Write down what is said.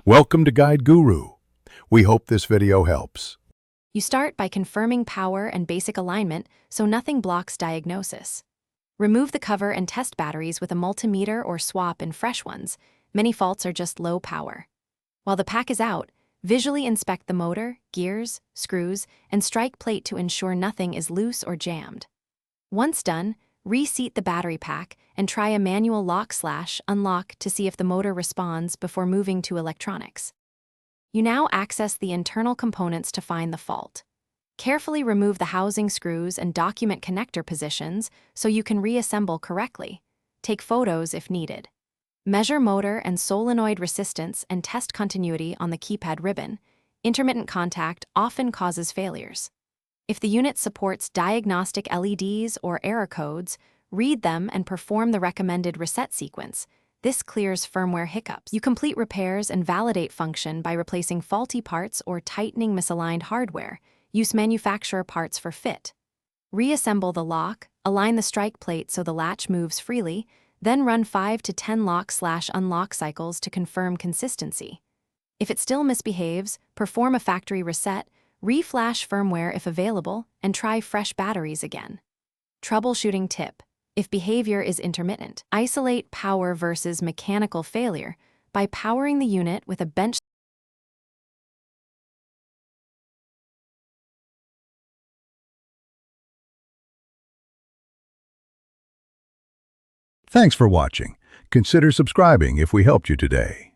Welcome to Guide Guru. We hope this video helps. You start by confirming power and basic alignment so nothing blocks diagnosis. Remove the cover and test batteries with a multimeter or swap in fresh ones. Many faults are just low power. While the pack is out, visually inspect the motor, gears, screws, and strike plate to ensure nothing is loose or jammed. Once done, reseat the battery pack and try a manual lock/unlock to see if the motor responds before moving to electronics. You now access the internal components to find the fault. Carefully remove the housing screws and document connector positions so you can reassemble correctly. Take photos if needed. Measure motor and solenoid resistance and test continuity on the keypad ribbon. Intermittent contact often causes failures. If the unit supports diagnostic LEDs or error codes, read them and perform the recommended reset sequence. This clears firmware hiccups. You complete repairs and validate function by replacing faulty parts or tightening misaligned hardware. Use manufacturer parts for fit. Reassemble the lock, align the strike plate so the latch moves freely, then run 5 to 10 lock/unlock cycles to confirm consistency. If it still misbehaves, perform a factory reset, reflash firmware if available, and try fresh batteries again. Troubleshooting tip: if behavior is intermittent, isolate power versus mechanical failure by powering the unit with a bench. Thanks for watching. Consider subscribing if we helped you today.